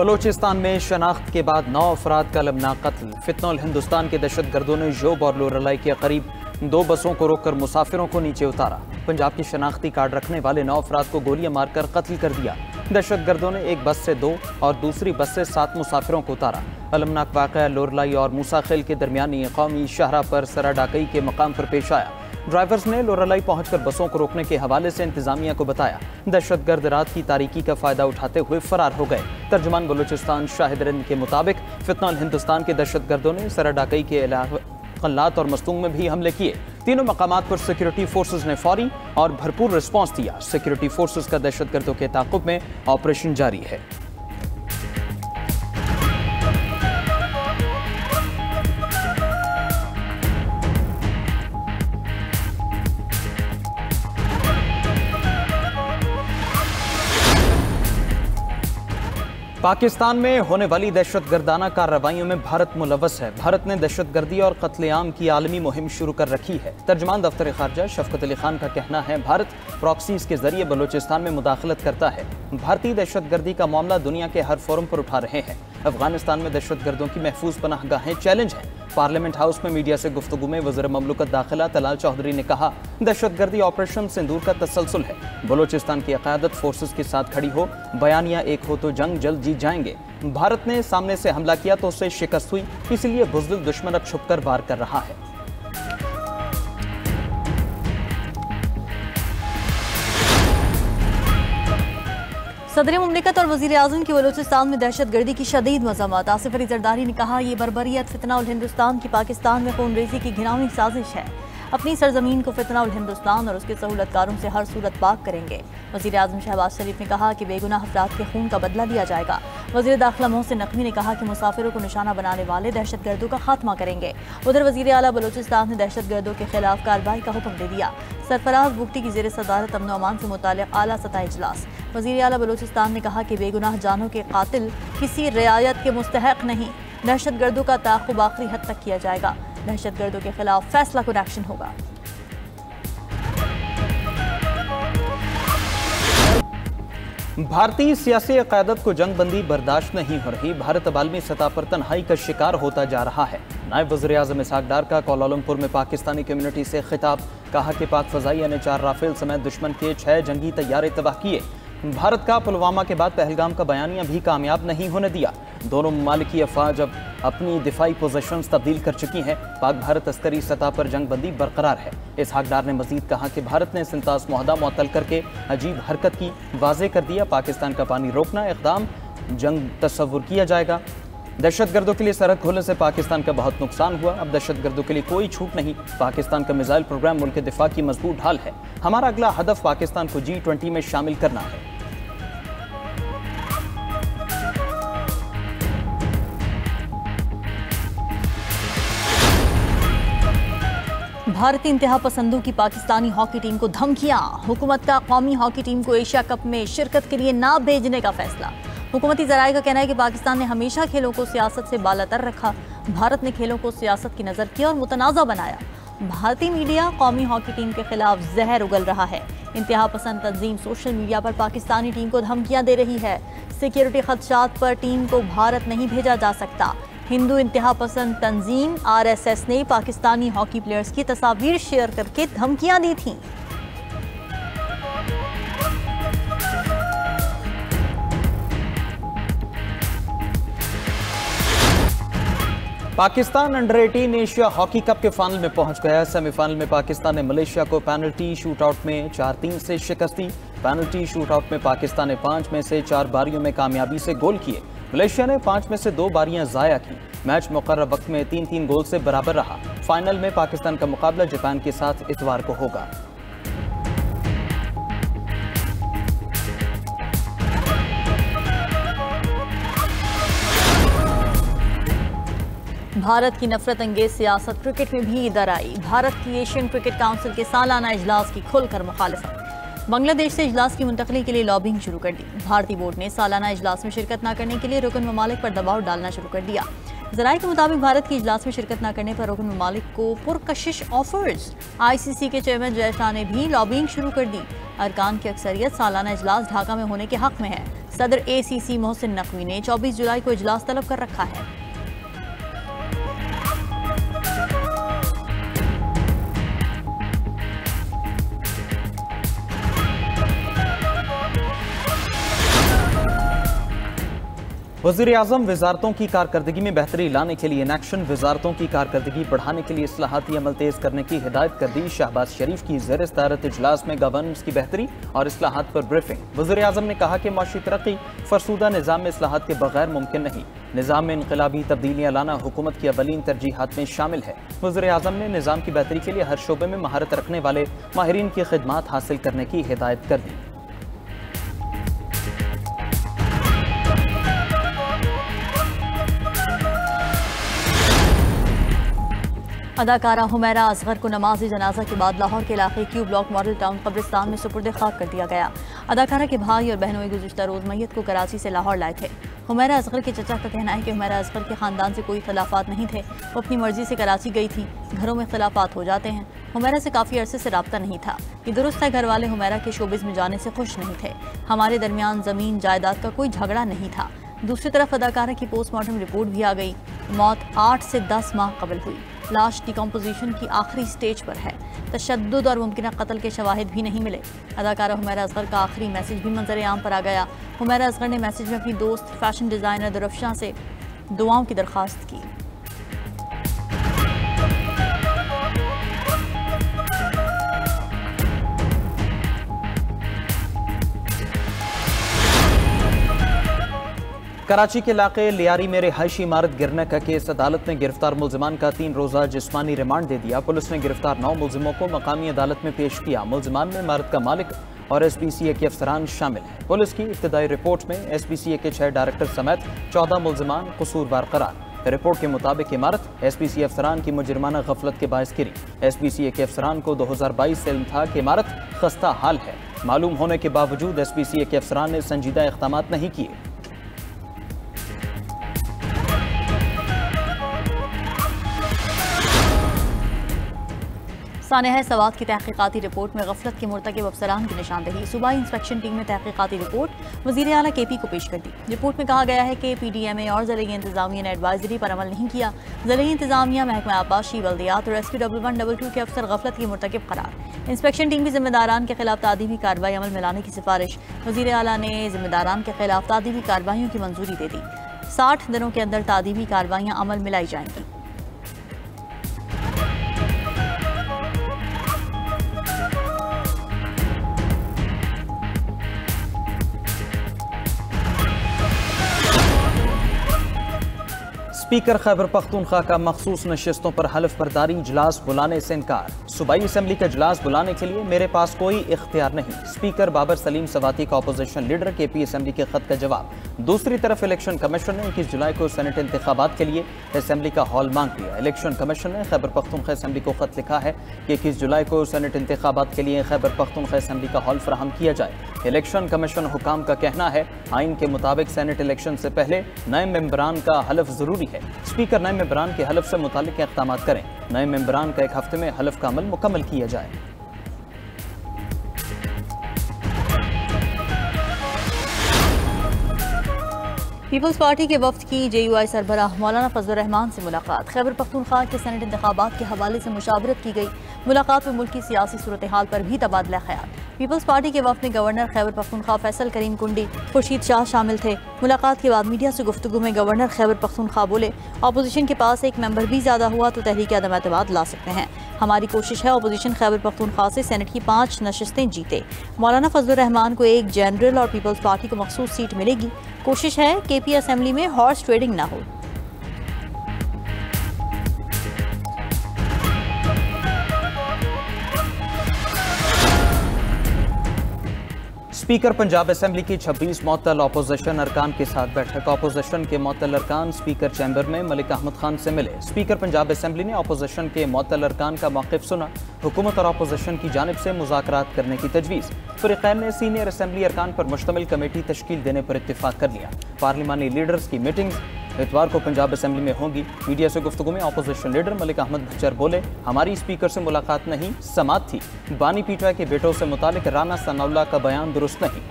बलोचिस्तान में शनाख्त के बाद 9 अफराद का अलमनाक कत्ल। फितनौल हिंदुस्तान के दहशतगर्दों ने जोब और लोरलाई के करीब 2 बसों को रोककर मुसाफिरों को नीचे उतारा। पंजाब की शनाख्ती कार्ड रखने वाले 9 अफराद को गोलियां मारकर कत्ल कर दिया। दहशतगर्दों ने एक बस से 2 और दूसरी बस से 7 मुसाफिरों को उतारा। अलमनाक वाक़या लोरलाई और मूसा खेल के दरमियानी कौमी शाहरा पर सराडाकई के मकाम पर पेश आया। ड्राइवर्स ने लोरलाई पहुंचकर बसों को रोकने के हवाले से इंतजामिया को बताया। दहशतगर्द रात की तारीकी का फायदा उठाते हुए फरार हो गए। तर्जुमान बलूचिस्तान शाहिद रिंद के मुताबिक फितनौल हिंदुस्तान के दहशतगर्दों ने सराडाकई के कल्लात और मस्तूंग में भी हमले किए। तीनों मकामात पर सिक्योरिटी फोर्सेज ने फौरी और भरपूर रिस्पॉन्स दिया। सिक्योरिटी फोर्सेज का दहशतगर्दों के ताक़ुब में ऑपरेशन जारी है। पाकिस्तान में होने वाली दहशतगर्दाना कार्रवाइयों में भारत मुलव्वस है। भारत ने दहशतगर्दी और कत्लेआम की आलमी मुहिम शुरू कर रखी है। तर्जमान दफ्तर खारजा शफकत अली खान का कहना है, भारत प्रॉक्सीज के जरिए बलूचिस्तान में मुदाखलत करता है। भारतीय दहशतगर्दी का मामला दुनिया के हर फोरम पर उठा रहे हैं। अफगानिस्तान में दहशतगर्दों की महफूज पनाहगाहें चैलेंज हैं। पार्लियामेंट हाउस में मीडिया से गुफ्तगू में वज़ीर ममलकत दाखिला तलाल चौधरी ने कहा, दहशतगर्दी ऑपरेशन सिंदूर का तसलसल है। बलूचिस्तान की क़यादत फोर्सेस के साथ खड़ी हो, बयानिया एक हो तो जंग जल्द जीत जाएंगे। भारत ने सामने से हमला किया तो उससे शिकस्त हुई, इसलिए बुज़दिल दुश्मन अब छुपकर वार कर रहा है। सदर मुमलिकत और वज़ीर आज़म की बलूचिस्तान में दहशतगर्दी की शदीद मज़म्मत। आसिफ अली ज़रदारी ने कहा, ये बर्बरियत फितनौल हिंदुस्तान की पाकिस्तान में खूनरेज़ी की घिनौनी साजिश है। अपनी सरजमीन को फितनौल हिंदुस्तान और उसके सहूलतकारों से हर सूरत पाक करेंगे। वज़ीर आज़म शहबाज शरीफ ने कहा कि बेगुनाह अफराद के खून का बदला लिया जाएगा। वज़ीर दाखिला मोहसिन नकवी ने कहा कि मुसाफिरों को निशाना बनाने वाले दहशतगर्दों का खात्मा करेंगे। उधर वज़ीर आला बलूचिस्तान ने दहशतगर्दों के खिलाफ कार्रवाई का हुक्म दे दिया। सरफराज बुगटी की ज़ेर सदारत अमन अमान से मुताल्लिक़ आला सतह इजलास। वज़ीर आला बलूचिस्तान ने कहा कि बेगुनाह जानों के कातिल किसी रियायत के मुस्तहक नहीं। दहशतगर्दों का ताक़ुब आखिरी हद तक किया जाएगा। दहशतगर्दों के खिलाफ फैसला कुन एक्शन होगा। भारतीय सियासी क़यादत को जंगबंदी बर्दाश्त नहीं हो रही। भारत अब आलमी सतह पर तन्हाई का शिकार होता जा रहा है। नायब वज़ीर आज़म इसहाक़ डार का कोलालमपुर में पाकिस्तानी कम्युनिटी से खिताब। कहा कि पाक फ़ज़ाइया ने 4 राफेल समेत दुश्मन के 6 जंगी तैयारे तबाह किए। भारत का पुलवामा के बाद पहलगाम का बयानिया भी कामयाब नहीं होने दिया। दोनों ममालिक की अफवाज अब अपनी दिफाई पोजीशंस तब्दील कर चुकी हैं। पाक भारत अस्करी सतह पर जंगबंदी बरकरार है। इसहाक़ डार ने मजीद कहा कि भारत ने सिंतास मुआहदा मुअत्तल करके अजीब हरकत की, वाज़े कर दिया पाकिस्तान का पानी रोकना इक़दाम जंग तस्वुर किया जाएगा। दहशतगर्दों के लिए सरहद खोलने से पाकिस्तान का बहुत नुकसान हुआ। अब दहशतगर्दों के लिए कोई छूट नहीं। पाकिस्तान का मिसाइल प्रोग्राम मुल्क के दिफा की मजबूत ढाल है। हमारा अगला हदफ पाकिस्तान को G20 में शामिल करना है। भारतीय इंतहा पसंदों की पाकिस्तानी हॉकी टीम को धमकियां। हुकूमत का कौमी हॉकी टीम को एशिया कप में शिरकत के लिए ना भेजने का फैसला। हुकूमती ज़राए का कहना है कि पाकिस्तान ने हमेशा खेलों को सियासत से बालातर रखा। भारत ने खेलों को सियासत की नज़र किया और मुतनाज़ा बनाया। भारतीय मीडिया कौमी हॉकी टीम के खिलाफ जहर उगल रहा है। इंतहा पसंद तंजीम सोशल मीडिया पर पाकिस्तानी टीम को धमकियां दे रही है। सिक्योरिटी खदशात पर टीम को भारत नहीं भेजा जा सकता। हिंदू इंतहा पसंद तंजीम RSS ने पाकिस्तानी हॉकी प्लेयर्स की तस्वीर शेयर करके धमकियां दी थीं। पाकिस्तान अंडर-18 एशिया हॉकी कप के फाइनल में पहुंच गया। सेमीफाइनल में पाकिस्तान ने मलेशिया को पेनल्टी शूटआउट में 4-3 से शिकस्त दी। पेनल्टी शूटआउट में पाकिस्तान ने 5 में से 4 बारियों में कामयाबी से गोल किए। मलेशिया ने 5 में से 2 बारियां ज़ाया की। मैच मुकर्रर वक्त में 3-3 गोल से बराबर रहा। फाइनल में पाकिस्तान का मुकाबला जापान के साथ इतवार को होगा। भारत की नफरत अंगेज सियासत क्रिकेट में भी इधर आई। भारत की एशियन क्रिकेट काउंसिल के सालाना इजलास की खुलकर मुखालिफत। बांग्लादेश से इजलास की मुंतकली के लिए लॉबिंग शुरू कर दी। भारतीय बोर्ड ने सालाना इजलास में शिरकत न करने के लिए रुकन ममालिक पर दबाव डालना शुरू कर दिया। ज़राए के मुताबिक भारत की इजलास में शिरकत न करने पर रुकन ममालिक को पुरकशिश ऑफर्स। ICC के चेयरमैन जय शाह ने भी लॉबिंग शुरू कर दी। अरकान की अक्सरियत सालाना इजलास ढाका में होने के हक में है। सदर ACC मोहसिन नकवी ने 24 जुलाई को इजलास तलब कर रखा है। वज़ीर आज़म वजारतों की कारकर्दगी में बेहतरी लाने के लिए इन एक्शन वजारतों की कारकर्दगी बढ़ाने के लिए इस्लाहाती अमल तेज करने की हिदायत कर दी। शहबाज शरीफ की ज़ेर सदारत इजलास में गवर्नेंस की बेहतरी और इस्लाहात पर ब्रीफिंग। वज़ीर आज़म ने कहा कि माशी तरक्की फरसूदा निज़ाम में इस्लाहात के बगैर मुमकिन नहीं। निज़ाम में इनकलाबी तब्दीलियाँ लाना हुकूमत की अवलीन तरजीहात में शामिल है। वज़ीर आज़म ने निज़ाम की बेहतरी के लिए हर शोबे में महारत रखने वाले माहिरीन की खिदमात हासिल करने की हिदायत कर दी। अदाकारा हुमैरा असगर को नमाज जनाजा के बाद लाहौर के इलाके क्यू ब्लॉक मॉडल टाउन कब्रिस्तान में सुपुर्द खाक कर दिया गया। अदाकारा के भाई और बहनों गुज़िश्ता रोज़ मैयत को कराची से लाहौर लाए थे। हुमैरा असगर के चचा का कहना है कि हुमैरा असगर के ख़ानदान से कोई खिलाफात नहीं थे। वो अपनी मर्जी से कराची गई थी। घरों में खिलाफात हो जाते हैं। हुमैरा से काफ़ी अरसे से रब्ता नहीं था। ये दुरुस्त है, घर वाले हुमैरा के शोबिज़ में जाने से खुश नहीं थे। हमारे दरमियान ज़मीन जायदाद का कोई झगड़ा नहीं था। दूसरी तरफ अदाकारा की पोस्टमार्टम रिपोर्ट भी आ गई। मौत 8 से 10 माह कबल हुई। लाश डिकम्पोजिशन की आखिरी स्टेज पर है। तशद्दुद और मुमकिन कत्ल के शवाहिद भी नहीं मिले। अदाकारा हुमैरा असगर का आखिरी मैसेज भी मंजर आम पर आ गया। हुमैरा असगर ने मैसेज में अपनी दोस्त फैशन डिज़ाइनर दुरफ्शां से दुआओं की दरख्वास्त की। कराची के इलाके लियारी में रिहायशी इमारत गिरने का केस अदालत ने गिरफ्तार मुलजिमान का 3 रोज़ा जिस्मानी रिमांड दे दिया। पुलिस ने गिरफ्तार 9 मुलजिमों को मकामी अदालत में पेश किया। मुलजिमान में इमारत का मालिक और SPCA के अफसरान शामिल हैं। पुलिस की इब्तदाई रिपोर्ट में SPCA के 6 डायरेक्टर समेत 14 मुलजिमान कसूरवार करार। रिपोर्ट के मुताबिक इमारत SPCA अफसरान की मुजरिमाना गफलत के बायस गिरी। SPCA के अफसरान को 2022 से इल्म था कि इमारत खस्ता हाल है। मालूम होने के बावजूद SPCA के अफसरान ने संजीदा इक़दाम नहीं किए। सानेहा सवात की तहकीकाती रिपोर्ट में गफलत के मुर्तकिब अफसरान की निशानदेही। सूबाई इंस्पेक्शन टीम ने तहकीकाती रिपोर्ट वज़ीर आला KP को पेश कर दी। रिपोर्ट में कहा गया है कि PDMA और ज़िले इंतजामिया ने एडवाइजरी पर अमल नहीं किया। ज़िले इंतजामिया, महकमा आबाशी, बल्दियात और SQ 1122 के अफसर गफलत के मुर्तकिब करार। इंस्पेक्शन टीम की जिम्मेदारान के खिलाफ तादीबी कार्रवाई अमल में लाने की सिफारिश। वज़ीर आला ने जिम्मेदारान के खिलाफ तादीबी कार्रवाइयों की मंजूरी दे दी। 60 दिनों के अंदर तादीबी कार्रवाइयाँ अमल में लाई जाएंगी। स्पीकर खैबर पख्तूनख्वा का मखसूस नशिस्तों पर हलफ बर्दारी इजलास बुलाने से इनकार। सूबाई असम्बली का इजलास बुलाने के लिए मेरे पास कोई इख्तियार नहीं। स्पीकर बाबर सलीम सवाती का अपोजिशन लीडर KP असम्बली के खत का जवाब। दूसरी तरफ इलेक्शन कमीशन ने 21 जुलाई को सेनेट इंतखाबात के लिए असम्बली का हॉल मांग लिया। इलेक्शन कमीशन ने खैबर पख्तूनख्वा असम्बली को खत लिखा है कि 21 जुलाई को सेनेट इंतखाबात के लिए खैबर पख्तूनख्वा असम्बली का हॉल फराहम किया जाए। इलेक्शन कमीशन हुकाम का कहना है आइन के मुताबिक सेनेट इलेक्शन से पहले नए मेंबरान का हलफ जरूरी है। स्पीकर नए मेंबरान के हलफ से मुतालिक इक़दाम करें। नए मेंबरान का 1 हफ्ते में हलफ का अमल मुकम्मल किया जाए। पीपल्स पार्टी के वफ्द की JUI सरबराह मौलाना फजलुर रहमान से मुलाकात। खैबर पख्तूनख्वा के सेनेट इंतखाबात के हवाले से मुशावरत की गई। मुलाकात में मुल्क की सियासी सूरत हाल पर भी तबादला ख्याल। पीपल्स पार्टी के वफ्द में गवर्नर खैबर पख्तूनख्वा फैसल करीम कुंडी, खुर्शीद शाह शामिल थे। मुलाकात के बाद मीडिया से गुफ्तगू में गवर्नर खैबर पख्तूनख्वा बोले, अपोजिशन के पास एक मेंबर भी ज़्यादा हुआ तो तहरीक अदम एतमाद ला सकते हैं। हमारी कोशिश है अपोजिशन खैबर पख्तूनख्वा से सेनेट की 5 नशिस्तें जीते। मौलाना फजलुर रहमान को एक जनरल और पीपल्स पार्टी को मखसूस सीट मिलेगी। कोशिश है KP असम्बली में हॉर्स ट्रेडिंग ना हो। स्पीकर पंजाब असम्बली की 26 मुअत्तल अपोजिशन अरकान के साथ बैठक। अपोजिशन के मुअत्तल अरकान स्पीकर चैम्बर में मलिक अहमद खान से मिले। स्पीकर पंजाब असम्बली ने अपोजिशन के मुअत्तल अरकान का मौक़िफ़ सुना। हुकूमत और अपोजिशन की जानिब से मुज़ाकरात करने की तजवीज़। फ़रीक़ैन ने सीनियर असम्बली अरकान पर मुश्तमिल कमेटी तश्कील देने पर इत्तिफ़ाक़ कर लिया। पार्लिमानी लीडर्स की मीटिंग्स इतवार को पंजाब असम्बली में होंगी। मीडिया से गुफ्तगू में अपोजिशन लीडर मलिक अहमद भच्चर बोले, हमारी स्पीकर से मुलाकात नहीं, समात थी। बानी पीटवा के बेटों से मुतालिक राना सनाउल्लाह का बयान दुरुस्त नहीं।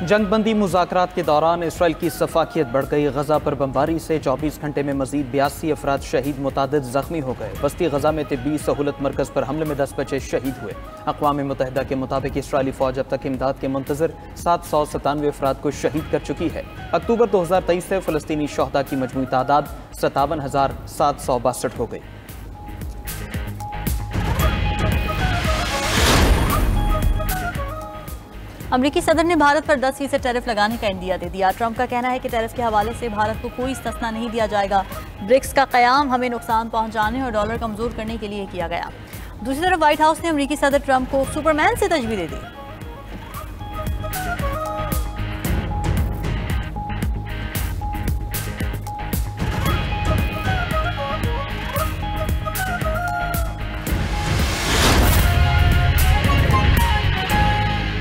जंगबंदी मुज़ाकरात के दौरान इसराइल की सफाकियत बढ़ गई। गजा पर बमबारी से 24 घंटे में मजीद 82 अफराद शहीद, मुतादिद जख्मी हो गए। बस्ती गजा में तिब्बी सहूलत मरकज पर हमले में 10 बच्चे शहीद हुए। अक़वाम मुत्तहिदा के मुताबिक इसराइली फौज अब तक इमदाद के मुंतजर 797 अफराद को शहीद कर चुकी है। अक्टूबर 2023 से फ़लस्तीनी शहदा की मजमूई तादाद 57,762 हो गई। अमरीकी सदर ने भारत पर 10% टैरिफ लगाने का इंदिया दे दिया। ट्रंप का कहना है कि टैरिफ के हवाले से भारत को कोई इस्तिस्ना नहीं दिया जाएगा। ब्रिक्स का क़याम हमें नुकसान पहुंचाने और डॉलर कमजोर करने के लिए किया गया। दूसरी तरफ व्हाइट हाउस ने अमरीकी सदर ट्रंप को सुपरमैन से तजवीज़ दे दी।